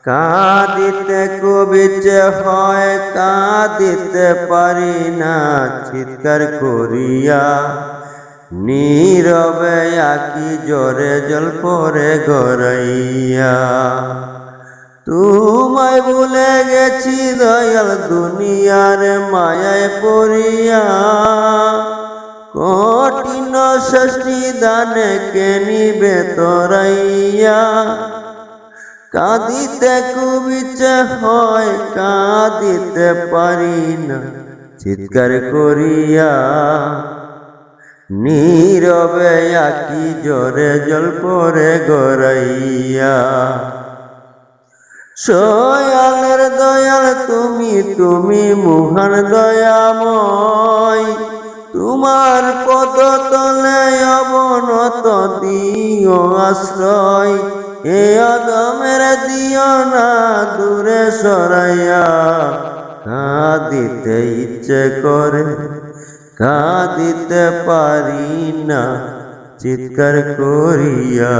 কাঁদিতে কবিছে হয় কাঁদিতে পারি না, চিৎকার করিয়া নীরবে আঁকি জোরে জল পরে গড়াইয়া। তোমায় ভুলে গেছি দয়াল দুনিয়ার মায়ায় পড়িয়া, কঠিন ষষ্ঠী দানে কে নিবে তরাইয়া। কাঁদিতে কবিছে হয় কাঁদিতে পারি না, চিৎকার করিয়া নীরবে আঁকি জোরে জল পরে গড়াইয়া। সয়ালের দয়াল তুমি, তুমি মহান দয়াময়, তোমার পদ তলে অবনত দিও আশ্রয়। এ অদমের দিও না দূরে সরাইয়া, কাঁদিতে ইচ্ছে করে কাঁদিতে পারি না, চিৎকার করিয়া।